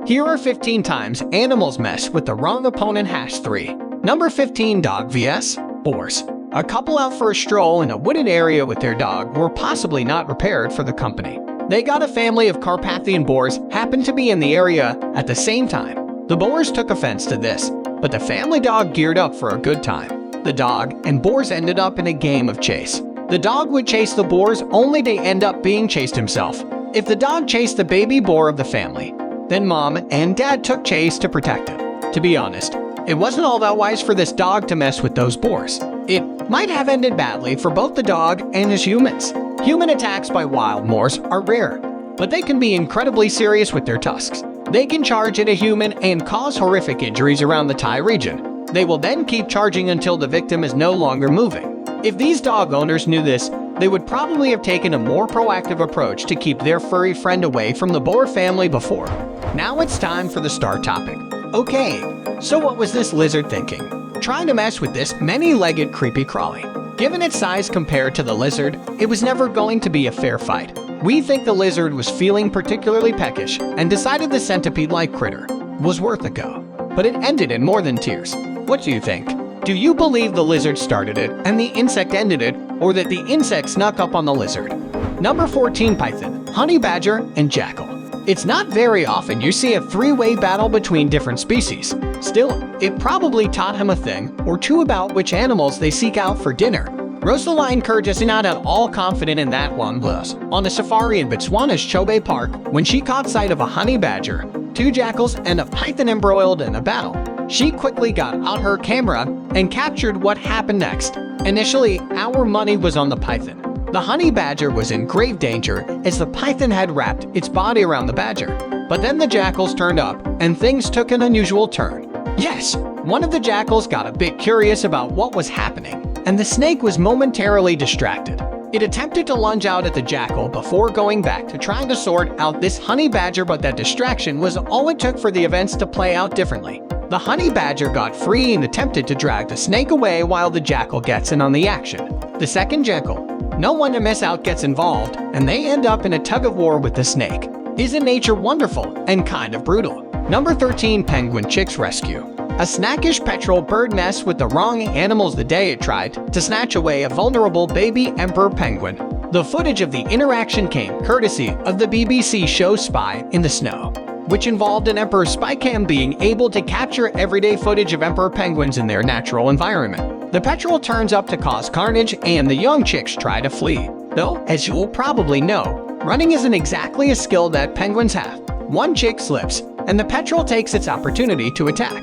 Here are 15 times animals mess with the wrong opponent #3. Number 15, dog vs. boars. A couple out for a stroll in a wooded area with their dog were possibly not prepared for the company. They got a family of Carpathian boars happened to be in the area at the same time. The boars took offense to this, but the family dog geared up for a good time. The dog and boars ended up in a game of chase. The dog would chase the boars only to end up being chased himself. If the dog chased the baby boar of the family, then mom and dad took chase to protect him. To be honest, it wasn't all that wise for this dog to mess with those boars. It might have ended badly for both the dog and his humans. Human attacks by wild boars are rare, but they can be incredibly serious with their tusks. They can charge at a human and cause horrific injuries around the thigh region. They will then keep charging until the victim is no longer moving. If these dog owners knew this, they would probably have taken a more proactive approach to keep their furry friend away from the boar family before. Now it's time for the star topic. Okay, so what was this lizard thinking? Trying to mess with this many-legged creepy crawly. Given its size compared to the lizard, it was never going to be a fair fight. We think the lizard was feeling particularly peckish and decided the centipede-like critter was worth a go. But it ended in more than tears. What do you think? Do you believe the lizard started it and the insect ended it, or that the insect snuck up on the lizard? Number 14, python, honey badger, and jackal. It's not very often you see a three-way battle between different species. Still, it probably taught him a thing or two about which animals they seek out for dinner. Rosaline Kurd is not at all confident in that one was on a safari in Botswana's Chobe Park when she caught sight of a honey badger, 2 jackals, and a python embroiled in a battle. She quickly got out her camera and captured what happened next. Initially, our money was on the python. The honey badger was in grave danger as the python had wrapped its body around the badger. But then the jackals turned up and things took an unusual turn. Yes, one of the jackals got a bit curious about what was happening, and the snake was momentarily distracted. It attempted to lunge out at the jackal before going back to trying to sort out this honey badger, but that distraction was all it took for the events to play out differently. The honey badger got free and attempted to drag the snake away while the jackal gets in on the action. The second jackal, no one to miss out, gets involved, and they end up in a tug-of-war with the snake. Isn't nature wonderful and kind of brutal? Number 13, penguin chicks rescue. A snackish petrel bird messed with the wrong animals the day it tried to snatch away a vulnerable baby emperor penguin. The footage of the interaction came courtesy of the BBC show Spy in the Snow, which involved an emperor spy cam being able to capture everyday footage of emperor penguins in their natural environment. The petrel turns up to cause carnage and the young chicks try to flee. Though, as you'll probably know, running isn't exactly a skill that penguins have. One chick slips, and the petrel takes its opportunity to attack.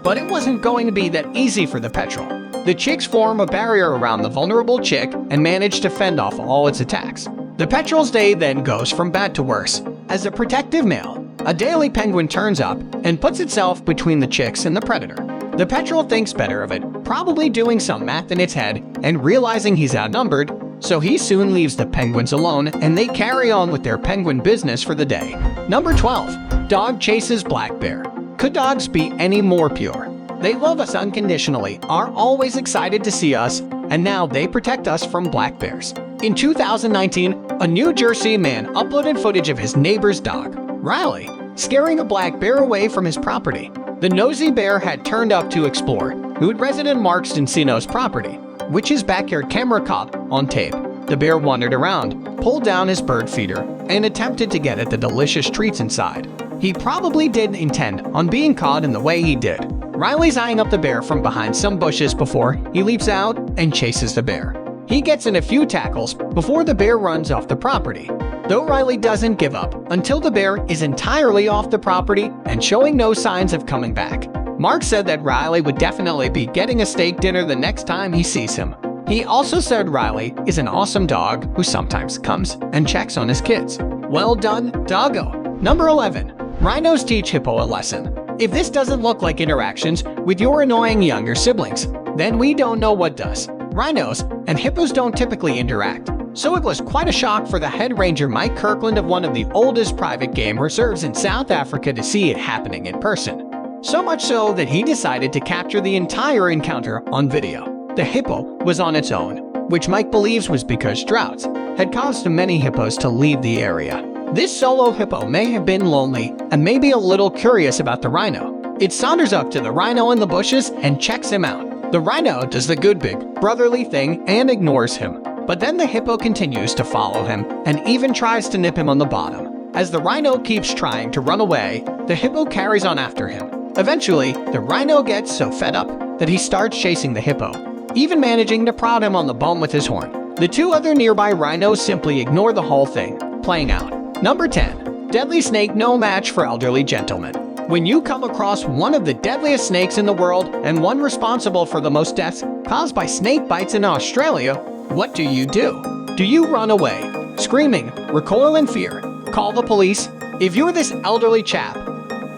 But it wasn't going to be that easy for the petrel. The chicks form a barrier around the vulnerable chick and manage to fend off all its attacks. The petrel's day then goes from bad to worse. As a protective male, a daily penguin turns up and puts itself between the chicks and the predator. The petrel thinks better of it, probably doing some math in its head and realizing he's outnumbered, so he soon leaves the penguins alone and they carry on with their penguin business for the day. Number 12, dog chases black bear. Could dogs be any more pure? They love us unconditionally, are always excited to see us, and now they protect us from black bears. In 2019, a New Jersey man uploaded footage of his neighbor's dog, Riley, scaring a black bear away from his property. The nosy bear had turned up to explore, who'd resident Mark Stancino's property, which his backyard camera caught on tape. The bear wandered around, pulled down his bird feeder, and attempted to get at the delicious treats inside. He probably didn't intend on being caught in the way he did. Riley's eyeing up the bear from behind some bushes before he leaps out and chases the bear. He gets in a few tackles before the bear runs off the property. Though Riley doesn't give up until the bear is entirely off the property and showing no signs of coming back. Mark said that Riley would definitely be getting a steak dinner the next time he sees him. He also said Riley is an awesome dog who sometimes comes and checks on his kids. Well done, doggo. Number 11, rhinos teach hippo a lesson. If this doesn't look like interactions with your annoying younger siblings, then we don't know what does. Rhinos and hippos don't typically interact, so it was quite a shock for the head ranger Mike Kirkland of one of the oldest private game reserves in South Africa to see it happening in person. So much so that he decided to capture the entire encounter on video. The hippo was on its own, which Mike believes was because droughts had caused many hippos to leave the area. This solo hippo may have been lonely and maybe a little curious about the rhino. It saunters up to the rhino in the bushes and checks him out. The rhino does the good big brotherly thing and ignores him. But then the hippo continues to follow him and even tries to nip him on the bottom. As the rhino keeps trying to run away, the hippo carries on after him. Eventually, the rhino gets so fed up that he starts chasing the hippo, even managing to prod him on the bum with his horn. The two other nearby rhinos simply ignore the whole thing, playing out. Number 10. Deadly snake no match for elderly gentlemen. When you come across one of the deadliest snakes in the world and one responsible for the most deaths caused by snake bites in Australia, what do? Do you run away, screaming, recoil in fear, call the police? If you're this elderly chap,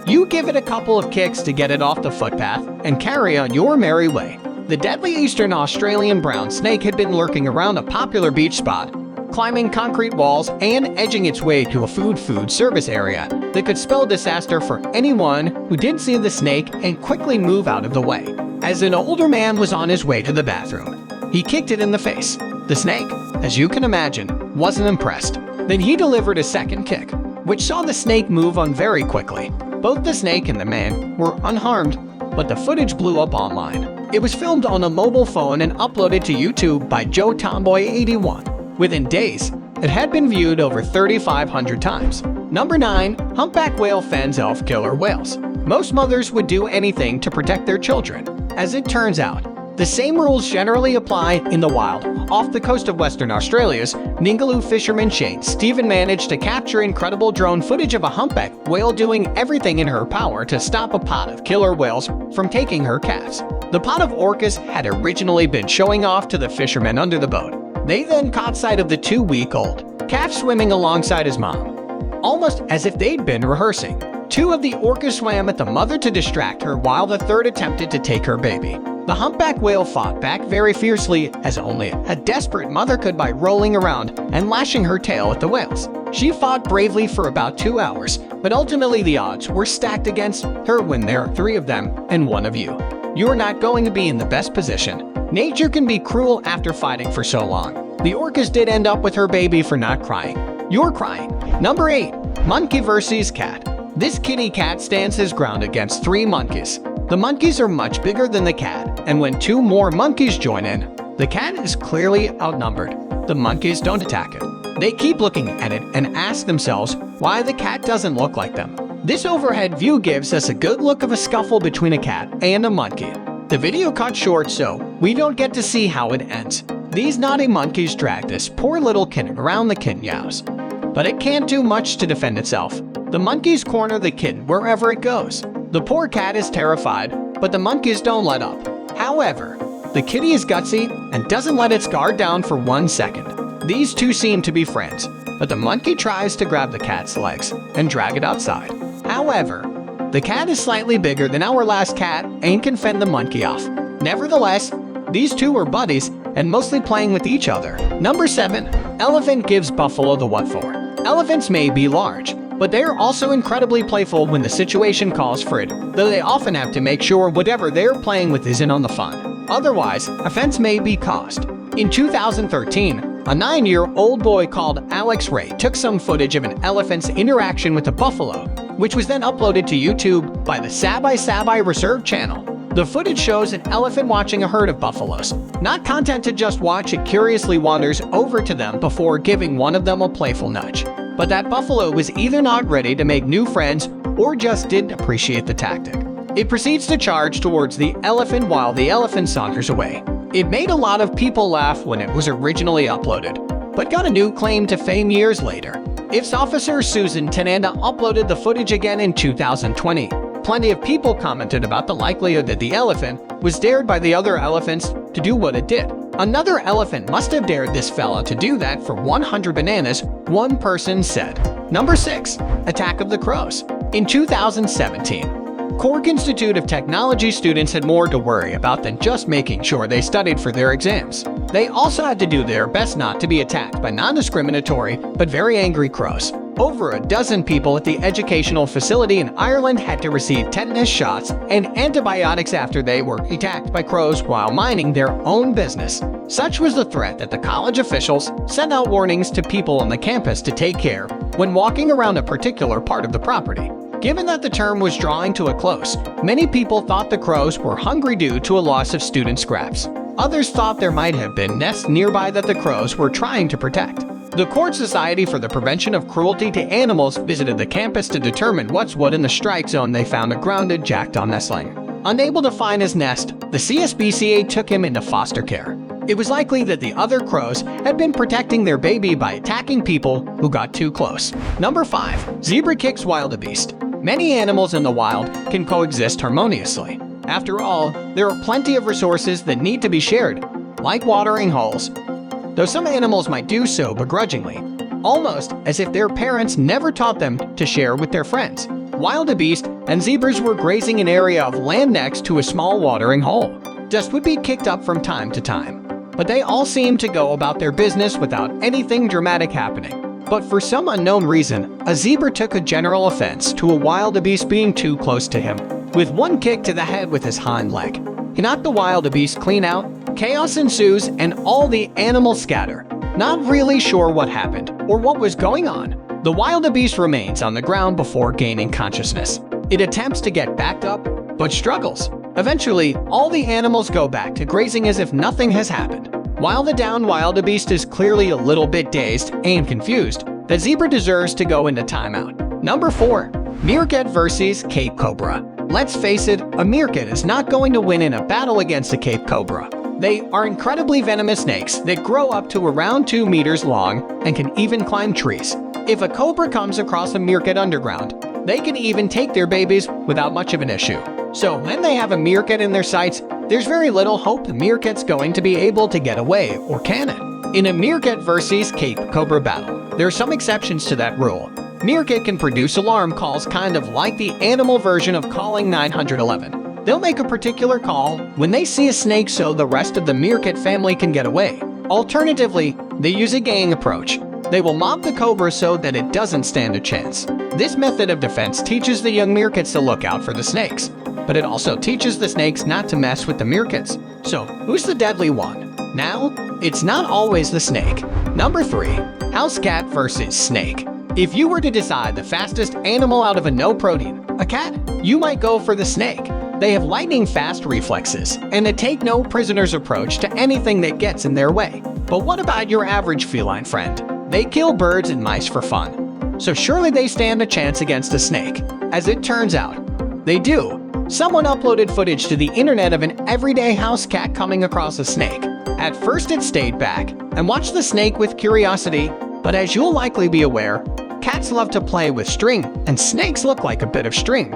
you give it a couple of kicks to get it off the footpath and carry on your merry way. The deadly Eastern Australian brown snake had been lurking around a popular beach spot, climbing concrete walls and edging its way to a food service area that could spell disaster for anyone who did see the snake and quickly move out of the way. As an older man was on his way to the bathroom, he kicked it in the face. The snake, as you can imagine, wasn't impressed. Then he delivered a second kick, which saw the snake move on very quickly. Both the snake and the man were unharmed, but the footage blew up online. It was filmed on a mobile phone and uploaded to YouTube by Joe Tomboy81. Within days, it had been viewed over 3,500 times. Number 9. Humpback whale fends off killer whales. Most mothers would do anything to protect their children. As it turns out, the same rules generally apply in the wild. Off the coast of Western Australia's Ningaloo fisherman Shane Stephen managed to capture incredible drone footage of a humpback whale doing everything in her power to stop a pod of killer whales from taking her calves. The pod of orcas had originally been showing off to the fishermen under the boat. They then caught sight of the 2-week-old calf swimming alongside his mom, almost as if they'd been rehearsing. 2 of the orcas swam at the mother to distract her while the third attempted to take her baby. The humpback whale fought back very fiercely, as only a desperate mother could, by rolling around and lashing her tail at the whales. She fought bravely for about 2 hours, but ultimately the odds were stacked against her when there are 3 of them and 1 of you. You're not going to be in the best position. Nature can be cruel after fighting for so long. The orcas did end up with her baby for not crying. You're crying. Number 8. Monkey vs. cat. This kitty cat stands his ground against 3 monkeys. The monkeys are much bigger than the cat, and when 2 more monkeys join in, the cat is clearly outnumbered. The monkeys don't attack it. They keep looking at it and ask themselves why the cat doesn't look like them. This overhead view gives us a good look of a scuffle between a cat and a monkey. The video cut short so we don't get to see how it ends. These naughty monkeys drag this poor little kitten around the kitten yows, but it can't do much to defend itself. The monkeys corner the kitten wherever it goes. The poor cat is terrified, but the monkeys don't let up. However, the kitty is gutsy and doesn't let its guard down for 1 second. These 2 seem to be friends, but the monkey tries to grab the cat's legs and drag it outside. However, the cat is slightly bigger than our last cat and can fend the monkey off. Nevertheless, these 2 are buddies and mostly playing with each other. Number 7. Elephant gives buffalo the what for. Elephants may be large, but they are also incredibly playful when the situation calls for it, though they often have to make sure whatever they're playing with is in on the fun. Otherwise, offense may be caused. In 2013, a 9-year-old boy called Alex Ray took some footage of an elephant's interaction with a buffalo, which was then uploaded to YouTube by the Sabai Sabai Reserve channel. The footage shows an elephant watching a herd of buffaloes. Not content to just watch, it curiously wanders over to them before giving one of them a playful nudge. But that buffalo was either not ready to make new friends or just didn't appreciate the tactic. It proceeds to charge towards the elephant while the elephant saunters away. It made a lot of people laugh when it was originally uploaded, but got a new claim to fame years later. IF's officer Susan Tananda uploaded the footage again in 2020. Plenty of people commented about the likelihood that the elephant was dared by the other elephants to do what it did. Another elephant must have dared this fella to do that for 100 bananas, one person said. Number 6. Attack of the Crows. In 2017, Cork Institute of Technology students had more to worry about than just making sure they studied for their exams. They also had to do their best not to be attacked by non-discriminatory but very angry crows. Over a dozen people at the educational facility in Ireland had to receive tetanus shots and antibiotics after they were attacked by crows while minding their own business. Such was the threat that the college officials sent out warnings to people on the campus to take care when walking around a particular part of the property. Given that the term was drawing to a close, many people thought the crows were hungry due to a loss of student scraps. Others thought there might have been nests nearby that the crows were trying to protect. The Court Society for the Prevention of Cruelty to Animals visited the campus to determine what's what in the strike zone. They found a grounded jackdaw nestling. Unable to find his nest, the CSPCA took him into foster care. It was likely that the other crows had been protecting their baby by attacking people who got too close. Number 5. Zebra kicks wildebeest. Many animals in the wild can coexist harmoniously. After all, there are plenty of resources that need to be shared, like watering holes, though some animals might do so begrudgingly, almost as if their parents never taught them to share with their friends. Wildebeest and zebras were grazing an area of land next to a small watering hole. Dust would be kicked up from time to time, but they all seemed to go about their business without anything dramatic happening. But for some unknown reason, a zebra took a general offense to a wildebeest being too close to him. With one kick to the head with his hind leg, he knocked the wildebeest clean out. Chaos ensues and all the animals scatter. Not really sure what happened or what was going on. The wildebeest remains on the ground before gaining consciousness. It attempts to get back up, but struggles. Eventually, all the animals go back to grazing as if nothing has happened. While the downed wildebeest is clearly a little bit dazed and confused, the zebra deserves to go into timeout. Number 4. Meerkat vs. Cape Cobra. Let's face it, a meerkat is not going to win in a battle against a Cape Cobra. They are incredibly venomous snakes that grow up to around 2 meters long and can even climb trees. If a cobra comes across a meerkat underground, they can even take their babies without much of an issue. So when they have a meerkat in their sights, there's very little hope the meerkat's going to be able to get away, or can it? In a meerkat vs. Cape Cobra battle, there are some exceptions to that rule. Meerkat can produce alarm calls kind of like the animal version of calling 911. They'll make a particular call when they see a snake so the rest of the meerkat family can get away. Alternatively, they use a gang approach. They will mob the cobra so that it doesn't stand a chance. This method of defense teaches the young meerkats to look out for the snakes, but it also teaches the snakes not to mess with the meerkats. So, who's the deadly one? Now, it's not always the snake. Number 3. House cat vs. snake. If you were to decide the fastest animal out of a no-protein, a cat, you might go for the snake. They have lightning-fast reflexes and a take-no-prisoners approach to anything that gets in their way. But what about your average feline friend? They kill birds and mice for fun. So surely they stand a chance against a snake. As it turns out, they do. Someone uploaded footage to the internet of an everyday house cat coming across a snake. At first it stayed back and watched the snake with curiosity, but as you'll likely be aware, cats love to play with string, and snakes look like a bit of string,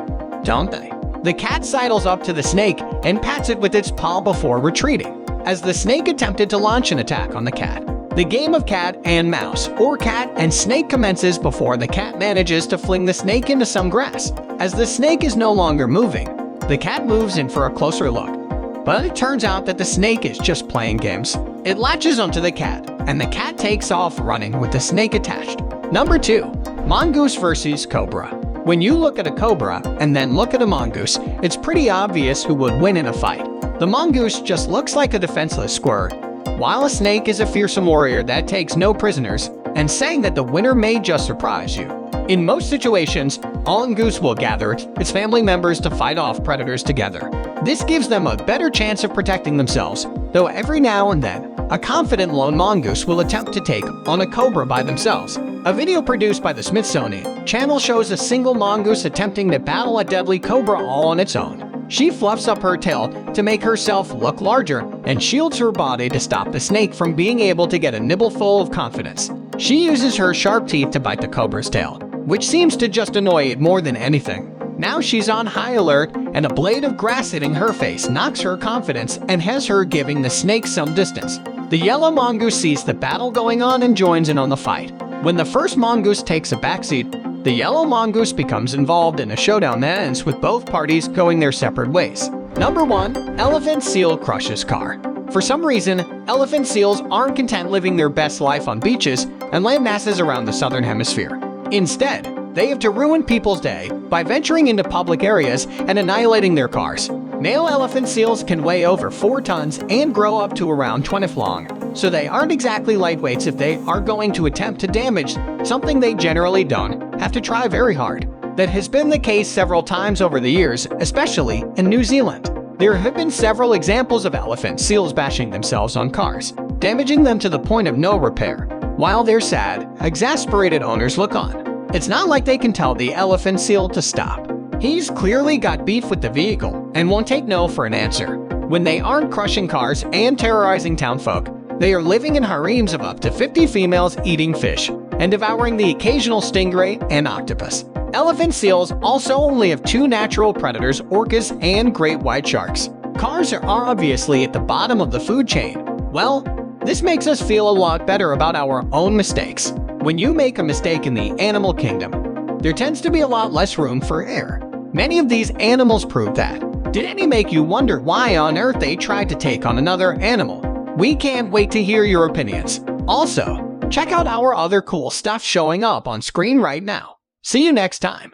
don't they? The cat sidles up to the snake and pats it with its paw before retreating, as the snake attempted to launch an attack on the cat. The game of cat and mouse, or cat and snake, commences before the cat manages to fling the snake into some grass. As the snake is no longer moving, the cat moves in for a closer look. But it turns out that the snake is just playing games. It latches onto the cat, and the cat takes off running with the snake attached. Number 2. Mongoose vs. Cobra. When you look at a cobra and then look at a mongoose, it's pretty obvious who would win in a fight. The mongoose just looks like a defenseless squirt, while a snake is a fearsome warrior that takes no prisoners, and saying that the winner may just surprise you. In most situations, a mongoose will gather its family members to fight off predators together. This gives them a better chance of protecting themselves, though every now and then, a confident lone mongoose will attempt to take on a cobra by themselves. A video produced by the Smithsonian Channel shows a single mongoose attempting to battle a deadly cobra all on its own. She fluffs up her tail to make herself look larger and shields her body to stop the snake from being able to get a nibble full of confidence. She uses her sharp teeth to bite the cobra's tail, which seems to just annoy it more than anything. Now she's on high alert, and a blade of grass hitting her face knocks her confidence and has her giving the snake some distance. The yellow mongoose sees the battle going on and joins in on the fight. When the first mongoose takes a backseat, the yellow mongoose becomes involved in a showdown that ends with both parties going their separate ways. Number 1. Elephant seal crushes car. For some reason, elephant seals aren't content living their best life on beaches and land masses around the southern hemisphere. Instead, they have to ruin people's day by venturing into public areas and annihilating their cars. Male elephant seals can weigh over 4 tons and grow up to around 20 feet long. so they aren't exactly lightweights if they are going to attempt to damage something they generally don't have to try very hard. That has been the case several times over the years, especially in New Zealand. There have been several examples of elephant seals bashing themselves on cars, damaging them to the point of no repair, while their sad, exasperated owners look on. It's not like they can tell the elephant seal to stop. He's clearly got beef with the vehicle and won't take no for an answer. When they aren't crushing cars and terrorizing townfolk, they are living in harems of up to 50 females eating fish and devouring the occasional stingray and octopus. Elephant seals also only have two natural predators, orcas and great white sharks. Cars are obviously at the bottom of the food chain. Well, this makes us feel a lot better about our own mistakes. When you make a mistake in the animal kingdom, there tends to be a lot less room for error. Many of these animals prove that. Did any make you wonder why on earth they tried to take on another animal? We can't wait to hear your opinions. Also, check out our other cool stuff showing up on screen right now. See you next time.